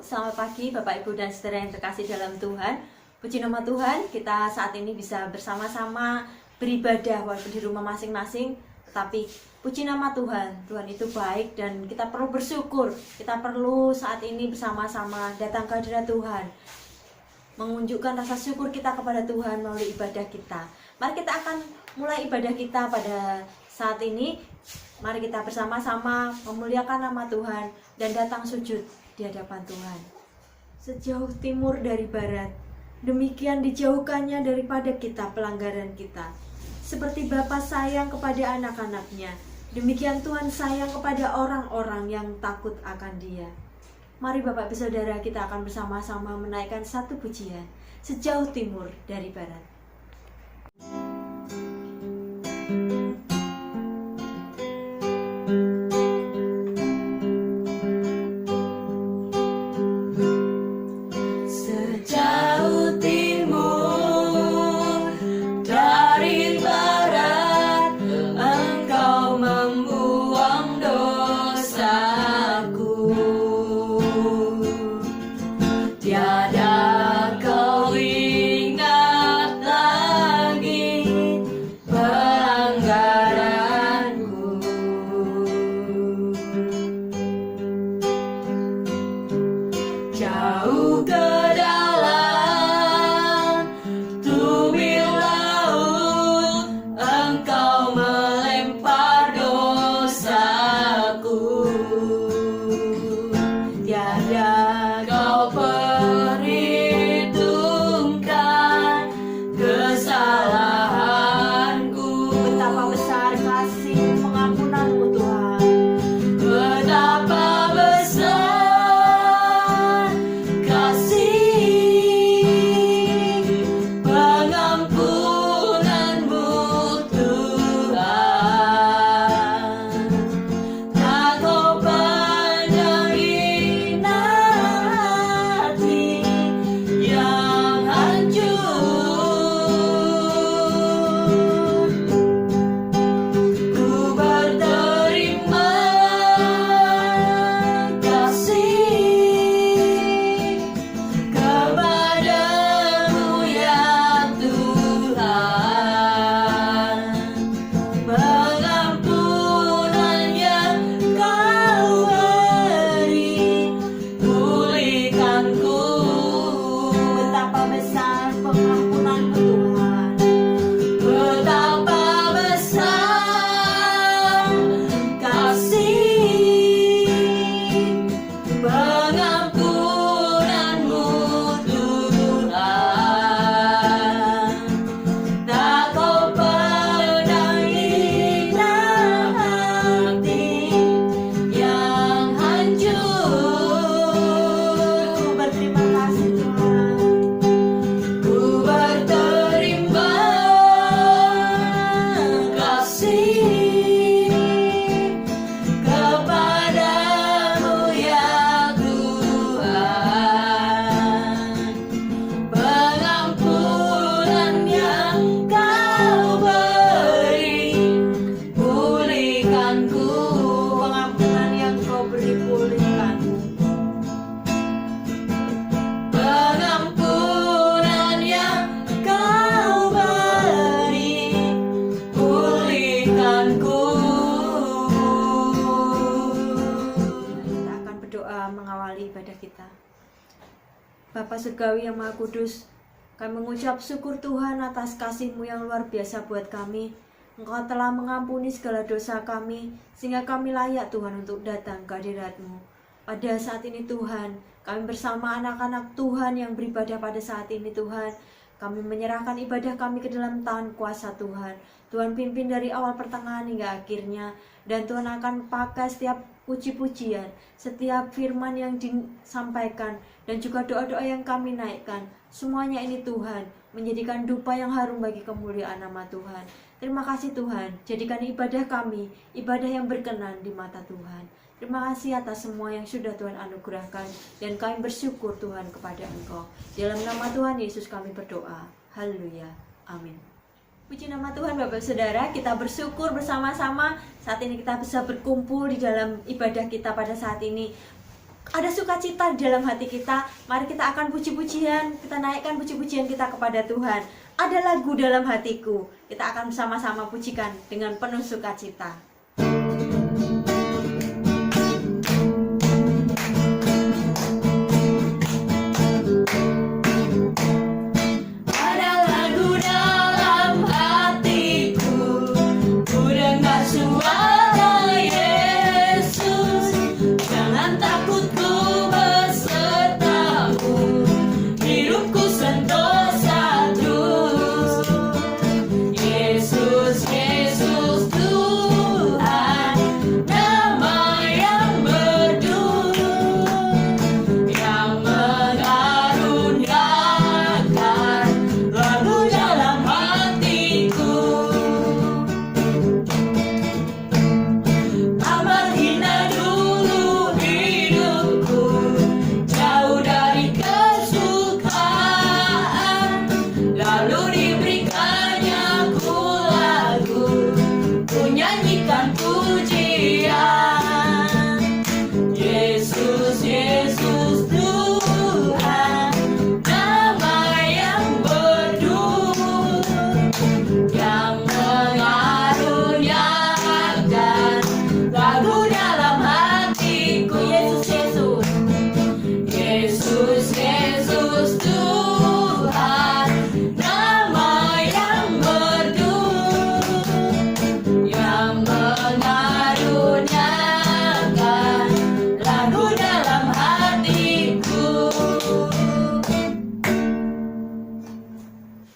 selamat pagi Bapak Ibu dan saudara yang terkasih dalam Tuhan. Puji nama Tuhan, kita saat ini bisa bersama-sama beribadah walaupun di rumah masing-masing. Tetapi puji nama Tuhan, Tuhan itu baik dan kita perlu bersyukur. Kita perlu saat ini bersama-sama datang ke hadirat Tuhan, menunjukkan rasa syukur kita kepada Tuhan melalui ibadah kita. Mari kita akan mulai ibadah kita pada saat ini. Mari kita bersama-sama memuliakan nama Tuhan dan datang sujud di hadapan Tuhan. Sejauh timur dari barat, demikian dijauhkannya daripada kita pelanggaran kita. Seperti Bapa sayang kepada anak-anaknya, demikian Tuhan sayang kepada orang-orang yang takut akan Dia. Mari Bapak Ibu Saudara, kita akan bersama-sama menaikkan satu pujian, sejauh timur dari barat. Bapa Surgawi yang Maha Kudus, kami mengucap syukur Tuhan atas kasih-Mu yang luar biasa buat kami. Engkau telah mengampuni segala dosa kami, sehingga kami layak Tuhan untuk datang ke hadirat-Mu. Pada saat ini Tuhan, kami bersama anak-anak Tuhan yang beribadah pada saat ini Tuhan, kami menyerahkan ibadah kami ke dalam tangan kuasa Tuhan. Tuhan pimpin dari awal pertengahan hingga akhirnya, dan Tuhan akan pakai setiap puji-pujian, setiap firman yang disampaikan, dan juga doa-doa yang kami naikkan. Semuanya ini Tuhan, menjadikan dupa yang harum bagi kemuliaan nama Tuhan. Terima kasih Tuhan, jadikan ibadah kami, ibadah yang berkenan di mata Tuhan. Terima kasih atas semua yang sudah Tuhan anugerahkan, dan kami bersyukur Tuhan kepada Engkau. Dalam nama Tuhan Yesus kami berdoa. Haleluya. Amin. Puji nama Tuhan Bapak Saudara, kita bersyukur bersama-sama saat ini kita bisa berkumpul di dalam ibadah kita pada saat ini. ada sukacita di dalam hati kita, mari kita akan puji-pujian, kita naikkan puji-pujian kita kepada Tuhan. Ada lagu dalam hatiku, kita akan bersama-sama pujikan dengan penuh sukacita.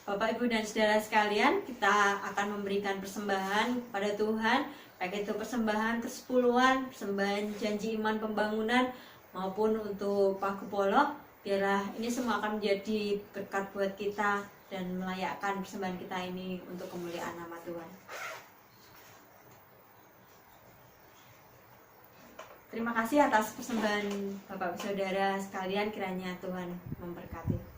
Bapak, Ibu, dan saudara sekalian, kita akan memberikan persembahan pada Tuhan, baik itu persembahan kesepuluhan, persembahan janji iman pembangunan, maupun untuk Pagupolo. Biarlah ini semua akan menjadi berkat buat kita dan melayakkan persembahan kita ini untuk kemuliaan nama Tuhan. Terima kasih atas persembahan Bapak Saudara sekalian, kiranya Tuhan memberkati.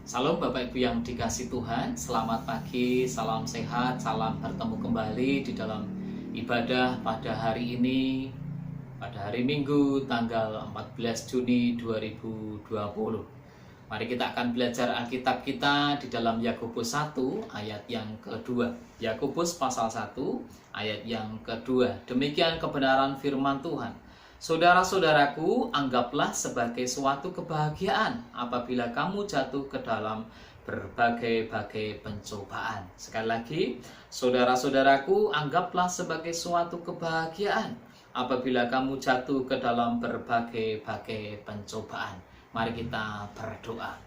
Salam Bapak Ibu yang dikasih Tuhan, selamat pagi, salam sehat, salam bertemu kembali di dalam ibadah pada hari ini, pada hari Minggu tanggal 14 Juni 2020. Mari kita akan belajar Alkitab kita di dalam Yakobus 1 ayat yang kedua. Yakobus pasal 1 ayat yang kedua. Demikian kebenaran firman Tuhan. Saudara-saudaraku, anggaplah sebagai suatu kebahagiaan apabila kamu jatuh ke dalam berbagai-bagai pencobaan. Sekali lagi, saudara-saudaraku, anggaplah sebagai suatu kebahagiaan apabila kamu jatuh ke dalam berbagai-bagai pencobaan. Mari kita berdoa.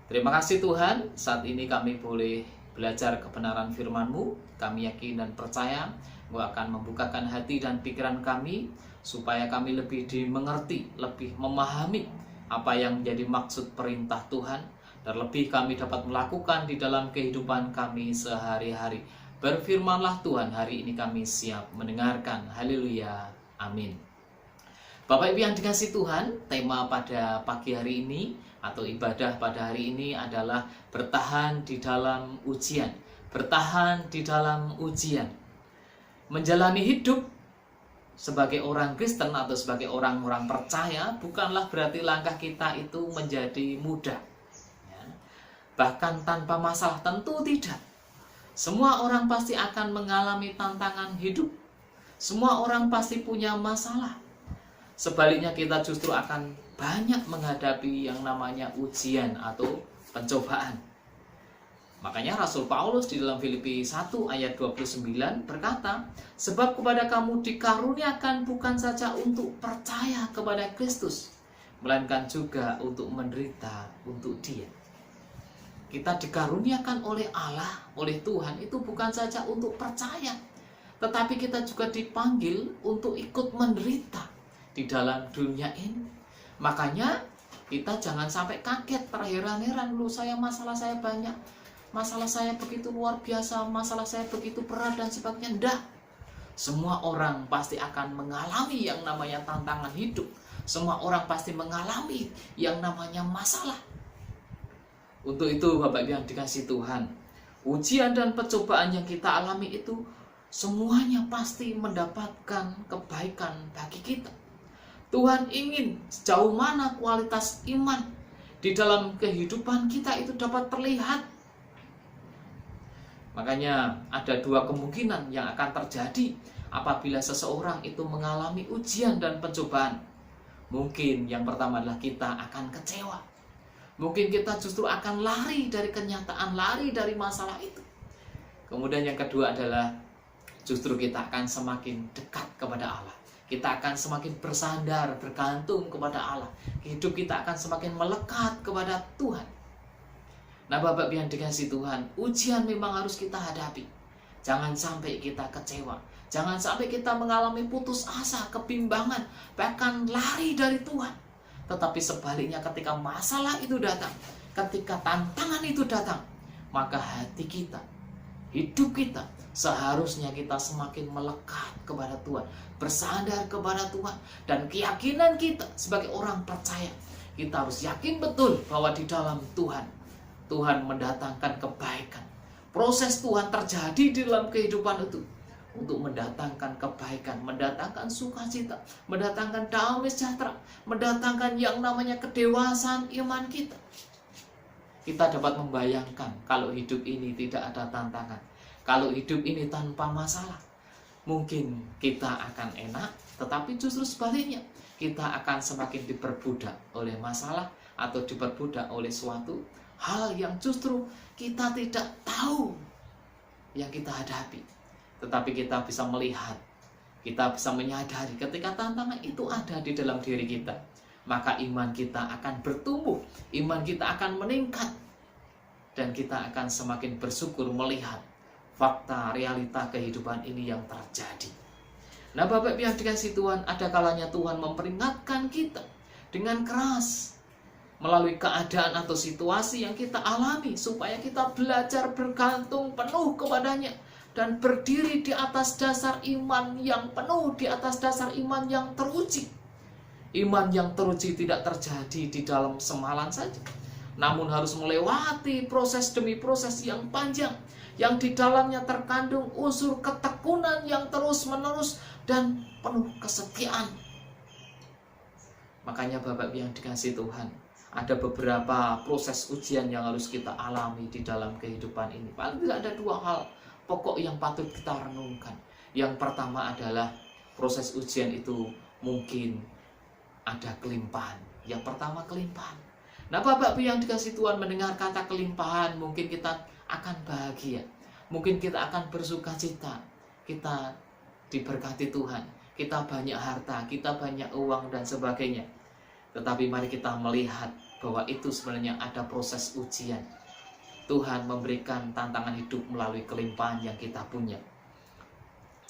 Terima kasih Tuhan, saat ini kami boleh belajar kebenaran firman-Mu. Kami yakin dan percaya Engkau akan membukakan hati dan pikiran kami, supaya kami lebih dimengerti, lebih memahami apa yang menjadi maksud perintah Tuhan, dan lebih kami dapat melakukan di dalam kehidupan kami sehari-hari. Berfirmanlah Tuhan, hari ini kami siap mendengarkan. Haleluya, amin. Bapak Ibu yang dikasih Tuhan, tema pada pagi hari ini atau ibadah pada hari ini adalah bertahan di dalam ujian. Bertahan di dalam ujian. Menjalani hidup sebagai orang Kristen atau sebagai orang-orang percaya bukanlah berarti langkah kita itu menjadi mudah, ya. Bahkan tanpa masalah, tentu tidak. Semua orang pasti akan mengalami tantangan hidup. Semua orang pasti punya masalah. Sebaliknya kita justru akan banyak menghadapi yang namanya ujian atau pencobaan. Makanya Rasul Paulus di dalam Filipi 1 ayat 29 berkata, sebab kepada kamu dikaruniakan bukan saja untuk percaya kepada Kristus, melainkan juga untuk menderita untuk Dia. Kita dikaruniakan oleh Allah, oleh Tuhan, itu bukan saja untuk percaya, tetapi kita juga dipanggil untuk ikut menderita di dalam dunia ini. Makanya kita jangan sampai kaget, terheran-heran, masalah saya banyak, masalah saya begitu luar biasa, masalah saya begitu berat dan sebagainya. Enggak. Semua orang pasti akan mengalami yang namanya tantangan hidup. Semua orang pasti mengalami yang namanya masalah. Untuk itu Bapak Ibu yang dikasih Tuhan, ujian dan percobaan yang kita alami itu semuanya pasti mendapatkan kebaikan bagi kita. Tuhan ingin sejauh mana kualitas iman di dalam kehidupan kita itu dapat terlihat. Makanya ada dua kemungkinan yang akan terjadi apabila seseorang itu mengalami ujian dan pencobaan. Mungkin yang pertama adalah kita akan kecewa. Mungkin kita justru akan lari dari kenyataan, lari dari masalah itu. Kemudian yang kedua adalah justru kita akan semakin dekat kepada Allah. Kita akan semakin bersandar, bergantung kepada Allah. Hidup kita akan semakin melekat kepada Tuhan. Nah, Bapak yang dikasihi Tuhan, ujian memang harus kita hadapi. Jangan sampai kita kecewa. Jangan sampai kita mengalami putus asa, kebimbangan, bahkan lari dari Tuhan. Tetapi sebaliknya ketika masalah itu datang, ketika tantangan itu datang, maka hati kita, hidup kita, seharusnya kita semakin melekat kepada Tuhan, bersandar kepada Tuhan, dan keyakinan kita sebagai orang percaya, kita harus yakin betul bahwa di dalam Tuhan mendatangkan kebaikan. Proses Tuhan terjadi di dalam kehidupan itu untuk mendatangkan kebaikan, mendatangkan sukacita, mendatangkan damai sejahtera, mendatangkan yang namanya kedewasaan iman kita. Kita dapat membayangkan kalau hidup ini tidak ada tantangan, kalau hidup ini tanpa masalah, mungkin kita akan enak, tetapi justru sebaliknya, kita akan semakin diperbudak oleh masalah atau diperbudak oleh suatu hal yang justru kita tidak tahu yang kita hadapi. Tetapi kita bisa melihat, kita bisa menyadari ketika tantangan itu ada di dalam diri kita, maka iman kita akan bertumbuh, iman kita akan meningkat, dan kita akan semakin bersyukur melihat fakta, realita kehidupan ini yang terjadi. Nah, Bapak yang dikasihi Tuhan, ada kalanya Tuhan memperingatkan kita dengan keras melalui keadaan atau situasi yang kita alami, supaya kita belajar bergantung penuh kepadanya dan berdiri di atas dasar iman yang penuh, di atas dasar iman yang teruji. Iman yang teruji tidak terjadi di dalam semalam saja, namun harus melewati proses demi proses yang panjang, yang di dalamnya terkandung unsur ketekunan yang terus-menerus dan penuh kesetiaan. Makanya Bapak yang dikasihi Tuhan, ada beberapa proses ujian yang harus kita alami di dalam kehidupan ini. Paling tidak ada dua hal pokok yang patut kita renungkan. Yang pertama adalah proses ujian itu mungkin ada kelimpahan. Yang pertama kelimpahan. Nah, Bapak yang dikasihi Tuhan, mendengar kata kelimpahan, mungkin kita akan bahagia, mungkin kita akan bersuka cita, kita diberkati Tuhan, kita banyak harta, kita banyak uang dan sebagainya. Tetapi mari kita melihat bahwa itu sebenarnya ada proses ujian. Tuhan memberikan tantangan hidup melalui kelimpahan yang kita punya.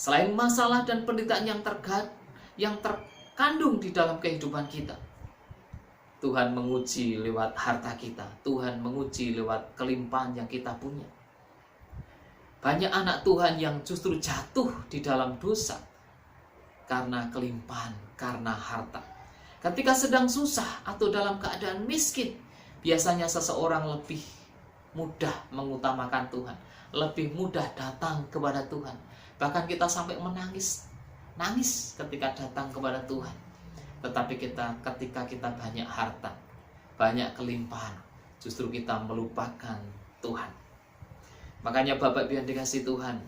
Selain masalah dan penderitaan yang terkandung di dalam kehidupan kita, Tuhan menguji lewat harta kita, Tuhan menguji lewat kelimpahan yang kita punya. Banyak anak Tuhan yang justru jatuh di dalam dosa karena kelimpahan, karena harta. Ketika sedang susah atau dalam keadaan miskin, biasanya seseorang lebih mudah mengutamakan Tuhan, lebih mudah datang kepada Tuhan. Bahkan kita sampai nangis ketika datang kepada Tuhan. Tetapi ketika kita banyak harta, banyak kelimpahan, justru kita melupakan Tuhan. Makanya Bapak yang dikasihi Tuhan,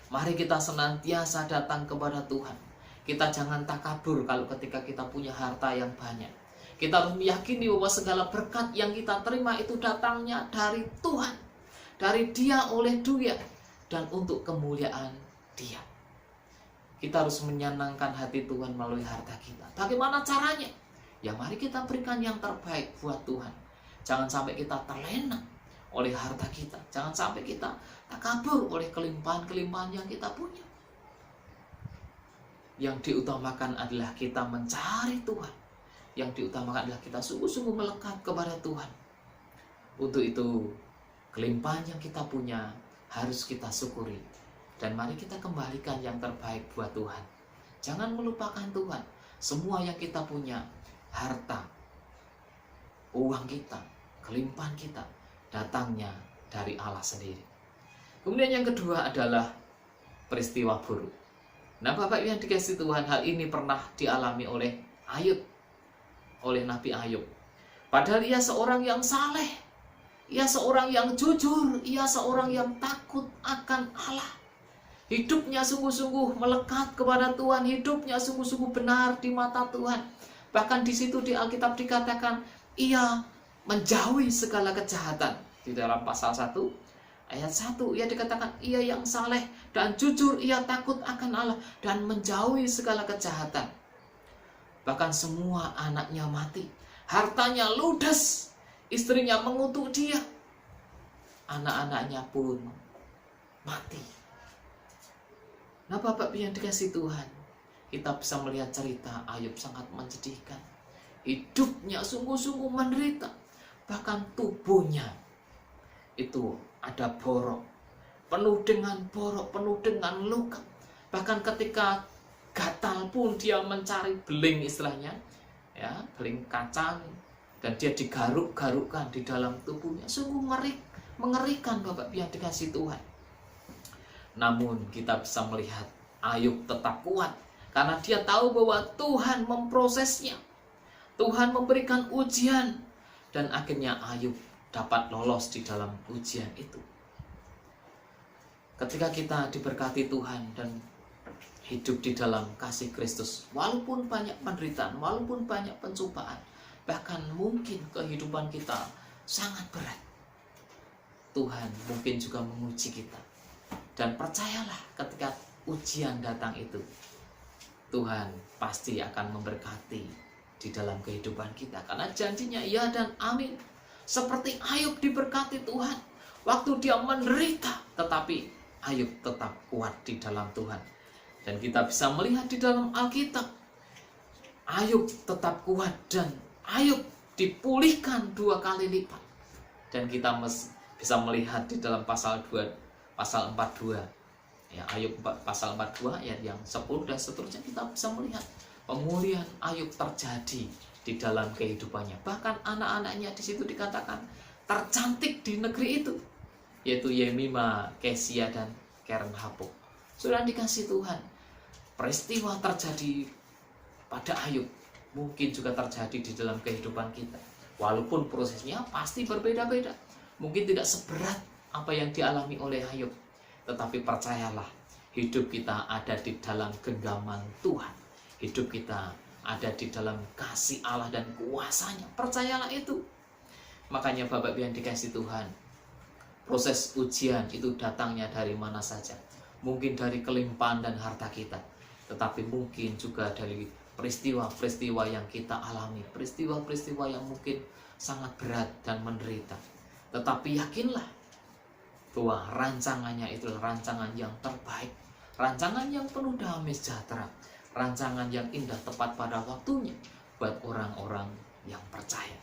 mari kita senantiasa datang kepada Tuhan. Kita jangan takabur kalau ketika kita punya harta yang banyak. Kita harus meyakini bahwa segala berkat yang kita terima itu datangnya dari Tuhan, dari Dia, oleh Dia, dan untuk kemuliaan Dia. Kita harus menyenangkan hati Tuhan melalui harta kita. Bagaimana caranya? Ya mari kita berikan yang terbaik buat Tuhan. Jangan sampai kita terlena oleh harta kita. Jangan sampai kita takabur oleh kelimpahan-kelimpahan yang kita punya. Yang diutamakan adalah kita mencari Tuhan. Yang diutamakan adalah kita sungguh-sungguh melekat kepada Tuhan. Untuk itu, kelimpahan yang kita punya harus kita syukuri. Dan mari kita kembalikan yang terbaik buat Tuhan. Jangan melupakan Tuhan. Semua yang kita punya, harta, uang kita, kelimpahan kita, datangnya dari Allah sendiri. Kemudian yang kedua adalah peristiwa buruk. Nah Bapak yang dikasihi Tuhan, hal ini pernah dialami oleh Ayub, oleh Nabi Ayub. Padahal ia seorang yang saleh, ia seorang yang jujur, ia seorang yang takut akan Allah. Hidupnya sungguh-sungguh melekat kepada Tuhan, hidupnya sungguh-sungguh benar di mata Tuhan. Bahkan di situ di Alkitab dikatakan ia menjauhi segala kejahatan. Di dalam pasal 1 ayat 1 ia dikatakan ia yang saleh dan jujur, ia takut akan Allah dan menjauhi segala kejahatan. Bahkan semua anaknya mati, hartanya ludes, istrinya mengutuk dia, anak-anaknya pun mati. Nah Bapak yang dikasihi Tuhan, kita bisa melihat cerita Ayub sangat menyedihkan. Hidupnya sungguh-sungguh menderita, bahkan tubuhnya itu ada borok, penuh dengan borok, penuh dengan luka. Bahkan ketika gatal pun dia mencari beling, istilahnya ya, beling kacang, dan dia digaruk-garukkan di dalam tubuhnya. Sungguh mengerikan Bapak yang dikasihi Tuhan. Namun kita bisa melihat Ayub tetap kuat karena dia tahu bahwa Tuhan memprosesnya, Tuhan memberikan ujian, dan akhirnya Ayub dapat lolos di dalam ujian itu. Ketika kita diberkati Tuhan dan hidup di dalam kasih Kristus, walaupun banyak penderitaan, walaupun banyak pencobaan, bahkan mungkin kehidupan kita sangat berat, Tuhan mungkin juga menguji kita. Dan percayalah, ketika ujian datang itu, Tuhan pasti akan memberkati di dalam kehidupan kita, karena janjinya ya dan amin. Seperti Ayub diberkati Tuhan waktu dia menderita, tetapi Ayub tetap kuat di dalam Tuhan. Dan kita bisa melihat di dalam Alkitab, Ayub tetap kuat dan Ayub dipulihkan 2 kali lipat. Dan kita bisa melihat di dalam pasal 42 ya, Ayub pasal 42 ayat yang 10 dan seterusnya, kita bisa melihat pemulihan Ayub terjadi di dalam kehidupannya. Bahkan anak-anaknya di situ dikatakan tercantik di negeri itu, yaitu Yemima, Kesia, dan Keren Hapuk. Sudah dikasih Tuhan, peristiwa terjadi pada Ayub mungkin juga terjadi di dalam kehidupan kita. Walaupun prosesnya pasti berbeda-beda, mungkin tidak seberat apa yang dialami oleh Ayub, tetapi percayalah, hidup kita ada di dalam genggaman Tuhan. Hidup kita ada di dalam kasih Allah dan kuasanya. Percayalah itu. Makanya Bapak yang dikasih Tuhan, proses ujian itu datangnya dari mana saja. Mungkin dari kelimpahan dan harta kita, tetapi mungkin juga dari peristiwa-peristiwa yang kita alami, peristiwa-peristiwa yang mungkin sangat berat dan menderita. Tetapi yakinlah bahwa rancangannya itulah rancangan yang terbaik, rancangan yang penuh damai sejahtera, rancangan yang indah tepat pada waktunya buat orang-orang yang percaya.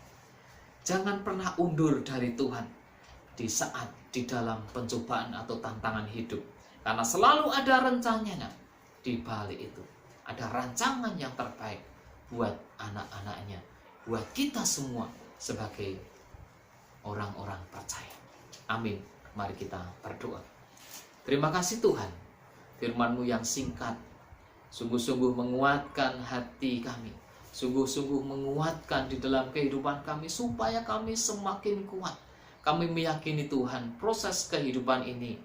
Jangan pernah undur dari Tuhan di saat di dalam pencobaan atau tantangan hidup, karena selalu ada rencananya di balik itu. Ada rancangan yang terbaik buat anak-anaknya, buat kita semua sebagai orang-orang percaya. Amin. Mari kita berdoa. Terima kasih Tuhan, firman-Mu yang singkat sungguh-sungguh menguatkan hati kami, sungguh-sungguh menguatkan di dalam kehidupan kami, supaya kami semakin kuat. Kami meyakini Tuhan, proses kehidupan ini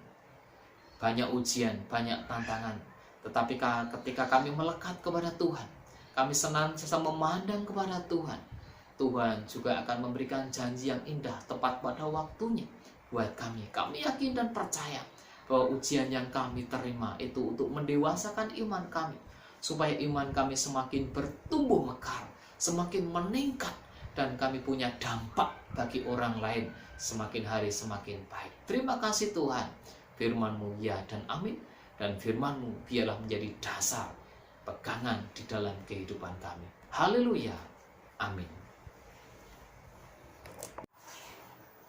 banyak ujian, banyak tantangan, tetapi ketika kami melekat kepada Tuhan, kami senantiasa memandang kepada Tuhan, Tuhan juga akan memberikan janji yang indah tepat pada waktunya buat kami. Kami yakin dan percaya bahwa ujian yang kami terima itu untuk mendewasakan iman kami, supaya iman kami semakin bertumbuh mekar, semakin meningkat, dan kami punya dampak bagi orang lain semakin hari semakin baik. Terima kasih Tuhan, firman-Mu ya dan amin, dan firman-Mu biarlah menjadi dasar pegangan di dalam kehidupan kami. Haleluya, amin.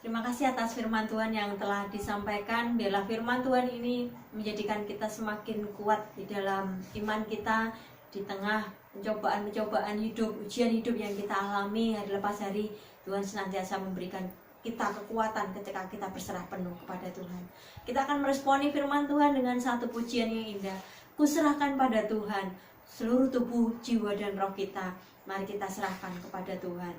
Terima kasih atas firman Tuhan yang telah disampaikan. Biarlah firman Tuhan ini menjadikan kita semakin kuat di dalam iman kita di tengah pencobaan-pencobaan hidup, ujian hidup yang kita alami hari lepas hari. Tuhan senantiasa memberikan kita kekuatan ketika kita berserah penuh kepada Tuhan. Kita akan meresponi firman Tuhan dengan satu pujian yang indah. Kuserahkan pada Tuhan seluruh tubuh, jiwa, dan roh kita. Mari kita serahkan kepada Tuhan.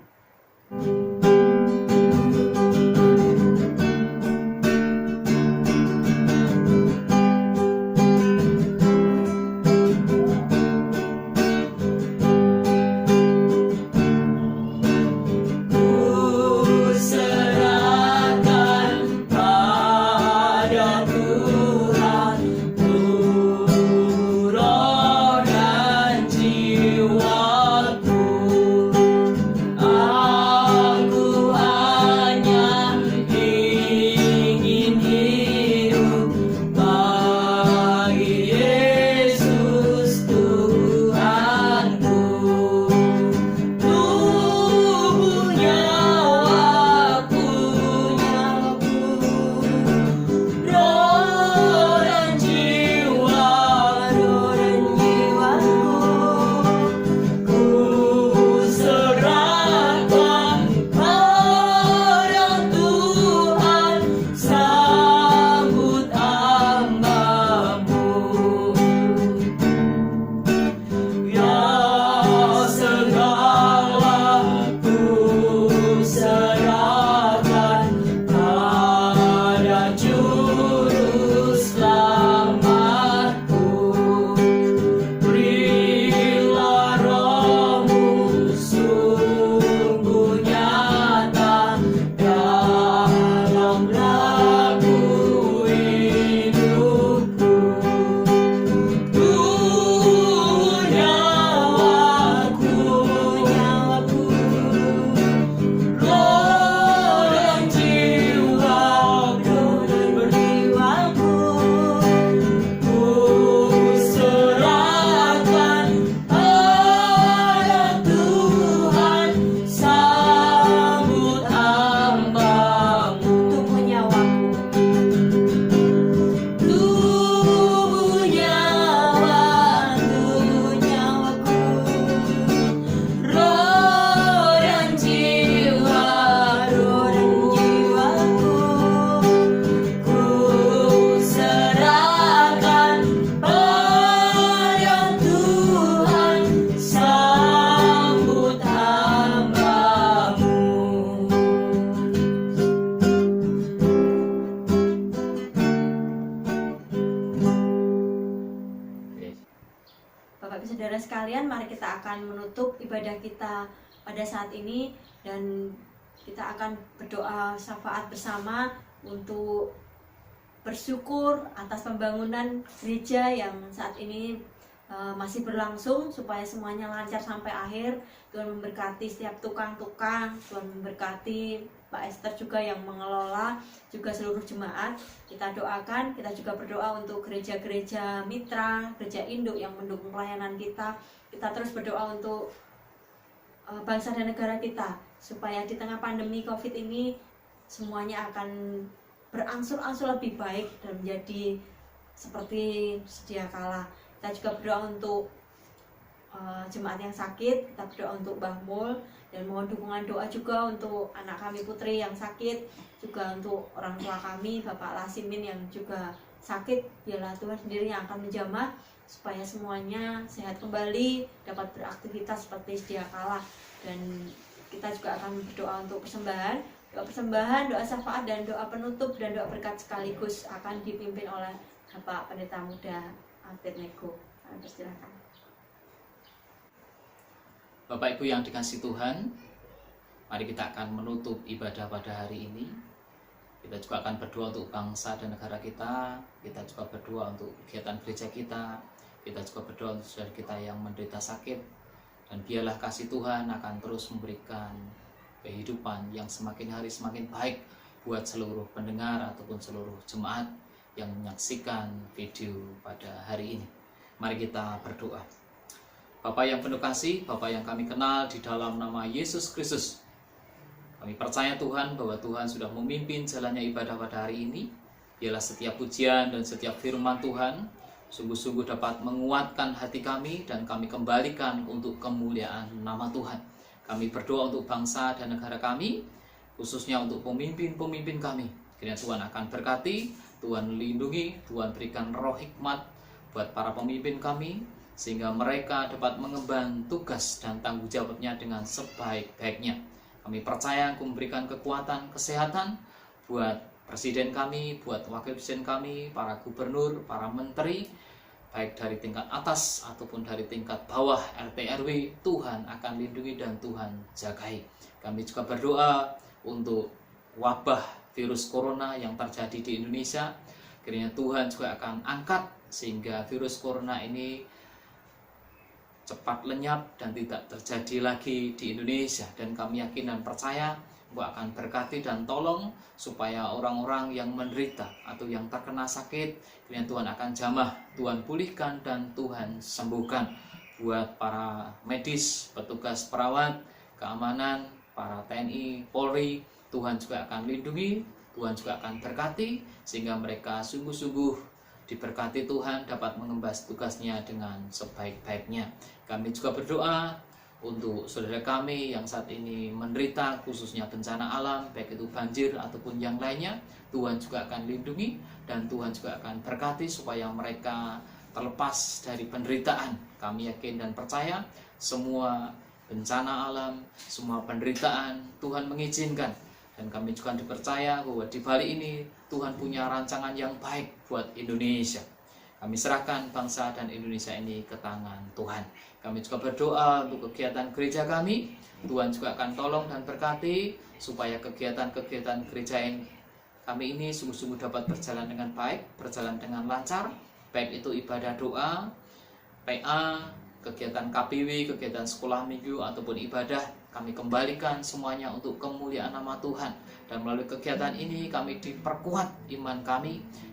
Bapak Ibu Saudara sekalian, mari kita akan menutup ibadah kita pada saat ini dan kita akan berdoa syafaat bersama untuk bersyukur atas pembangunan gereja yang saat ini masih berlangsung, supaya semuanya lancar sampai akhir. Tuhan memberkati setiap tukang-tukang, Tuhan memberkati Pak Esther juga yang mengelola, juga seluruh jemaat. Kita doakan, kita juga berdoa untuk gereja-gereja mitra, gereja induk yang mendukung pelayanan kita. Kita terus berdoa untuk bangsa dan negara kita, supaya di tengah pandemi COVID ini semuanya akan berangsur-angsur lebih baik dan menjadi seperti sedia kala. Kita juga berdoa untuk jemaat yang sakit, kita berdoa untuk Mbah Mul, dan mohon dukungan doa juga untuk anak kami Putri yang sakit, juga untuk orang tua kami Bapak Lasimin yang juga sakit. Biarlah Tuhan sendiri yang akan menjamah supaya semuanya sehat kembali, dapat beraktivitas seperti sedia kala. Dan kita juga akan berdoa untuk persembahan, doa syafaat dan doa penutup dan doa berkat sekaligus akan dipimpin oleh Bapak Pendeta Muda Abednego. Persilakan. Bapak Ibu yang dikasihi Tuhan, mari kita akan menutup ibadah pada hari ini. Kita juga akan berdoa untuk bangsa dan negara kita. Kita juga berdoa untuk kegiatan gereja kita. Kita juga berdoa untuk saudara kita yang menderita sakit. Dan biarlah kasih Tuhan akan terus memberikan kehidupan yang semakin hari semakin baik buat seluruh pendengar ataupun seluruh jemaat yang menyaksikan video pada hari ini. Mari kita berdoa. Bapa yang penuh kasih, Bapa yang kami kenal di dalam nama Yesus Kristus, kami percaya Tuhan bahwa Tuhan sudah memimpin jalannya ibadah pada hari ini. Biarlah setiap pujian dan setiap firman Tuhan sungguh-sungguh dapat menguatkan hati kami dan kami kembalikan untuk kemuliaan nama Tuhan. Kami berdoa untuk bangsa dan negara kami. khususnya untuk pemimpin-pemimpin kami. Kiranya Tuhan akan berkati, Tuhan lindungi, Tuhan berikan roh hikmat buat para pemimpin kami, sehingga mereka dapat mengemban tugas dan tanggung jawabnya dengan sebaik-baiknya. Kami percaya Engkau memberikan kekuatan, kesehatan buat presiden kami, buat wakil presiden kami, para gubernur, para menteri, baik dari tingkat atas ataupun dari tingkat bawah RT RW. Tuhan akan lindungi dan Tuhan jagai. Kami juga berdoa untuk wabah virus corona yang terjadi di Indonesia. Kiranya Tuhan juga akan angkat sehingga virus corona ini cepat lenyap dan tidak terjadi lagi di Indonesia. Dan kami yakin dan percaya bahwa akan berkati dan tolong supaya orang-orang yang menderita atau yang terkena sakit, kiranya Tuhan akan jamah, Tuhan pulihkan dan Tuhan sembuhkan. Buat para medis, petugas perawat, keamanan, para TNI, Polri, Tuhan juga akan lindungi, Tuhan juga akan berkati, sehingga mereka sungguh-sungguh diberkati Tuhan, dapat mengemban tugasnya dengan sebaik-baiknya. Kami juga berdoa untuk saudara kami yang saat ini menderita khususnya bencana alam, baik itu banjir ataupun yang lainnya. Tuhan juga akan lindungi dan Tuhan juga akan berkati supaya mereka terlepas dari penderitaan. Kami yakin dan percaya semua bencana alam, semua penderitaan Tuhan mengizinkan. Dan kami juga dipercaya bahwa di balik ini Tuhan punya rancangan yang baik buat Indonesia. Kami serahkan bangsa dan Indonesia ini ke tangan Tuhan. Kami juga berdoa untuk kegiatan gereja kami. Tuhan juga akan tolong dan berkati supaya kegiatan-kegiatan gereja kami ini sungguh-sungguh dapat berjalan dengan baik, berjalan dengan lancar. Baik itu ibadah doa, PA, kegiatan KPW, kegiatan sekolah minggu ataupun ibadah, kami kembalikan semuanya untuk kemuliaan nama Tuhan. Dan melalui kegiatan ini kami diperkuat iman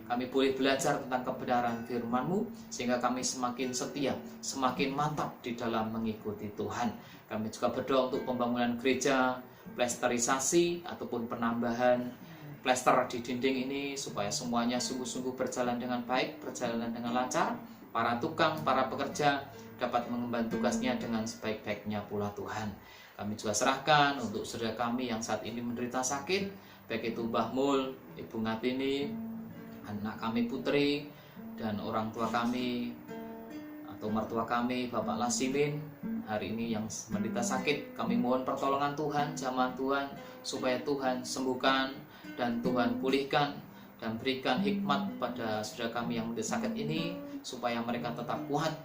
kami boleh belajar tentang kebenaran firman-Mu, sehingga kami semakin setia, semakin mantap di dalam mengikuti Tuhan. Kami juga berdoa untuk pembangunan gereja, plesterisasi ataupun penambahan plester di dinding ini, supaya semuanya sungguh-sungguh berjalan dengan baik, berjalan dengan lancar. Para tukang, para pekerja dapat mengemban tugasnya dengan sebaik-baiknya pula Tuhan. Kami juga serahkan untuk saudara kami yang saat ini menderita sakit, baik itu Mbah Mul, Ibu Ngatini, anak kami Putri, dan orang tua kami atau mertua kami Bapak Lasimin hari ini yang menderita sakit. Kami mohon pertolongan Tuhan, jamaah Tuhan, supaya Tuhan sembuhkan dan Tuhan pulihkan dan berikan hikmat pada saudara kami yang menderita sakit ini, supaya mereka tetap kuat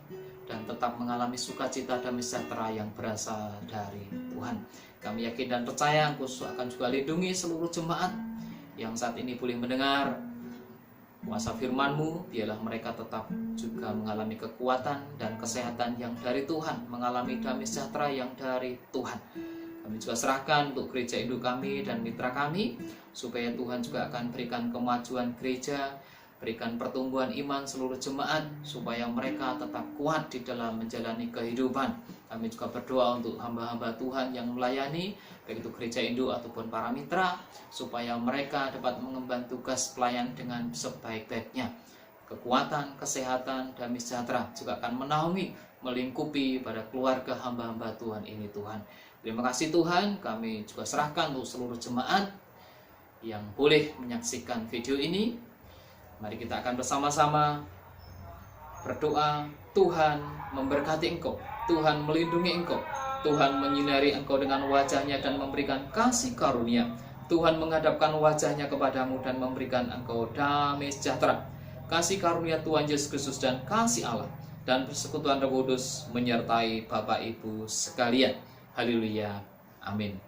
dan tetap mengalami sukacita dan sejahtera yang berasal dari Tuhan. Kami yakin dan percaya Engkau akan juga lindungi seluruh jemaat yang saat ini boleh mendengar kuasa firman-Mu. Biarlah mereka tetap juga mengalami kekuatan dan kesehatan yang dari Tuhan, mengalami damai sejahtera yang dari Tuhan. Kami juga serahkan untuk gereja induk kami dan mitra kami, supaya Tuhan juga akan berikan kemajuan gereja, berikan pertumbuhan iman seluruh jemaat, supaya mereka tetap kuat di dalam menjalani kehidupan. Kami juga berdoa untuk hamba-hamba Tuhan yang melayani, baik itu gereja induk ataupun para mitra, supaya mereka dapat mengemban tugas pelayan dengan sebaik-baiknya. Kekuatan, kesehatan, damai sejahtera juga akan menaungi, melingkupi pada keluarga hamba-hamba Tuhan ini Tuhan. Terima kasih Tuhan, kami juga serahkan untuk seluruh jemaat yang boleh menyaksikan video ini. Mari kita akan bersama-sama berdoa. Tuhan memberkati engkau, Tuhan melindungi engkau, Tuhan menyinari engkau dengan wajahnya dan memberikan kasih karunia. Tuhan menghadapkan wajahnya kepadamu dan memberikan engkau damai sejahtera. Kasih karunia Tuhan Yesus Kristus dan kasih Allah dan persekutuan Roh Kudus menyertai Bapak Ibu sekalian. Haleluya. Amin.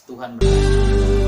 Tuhan berkati.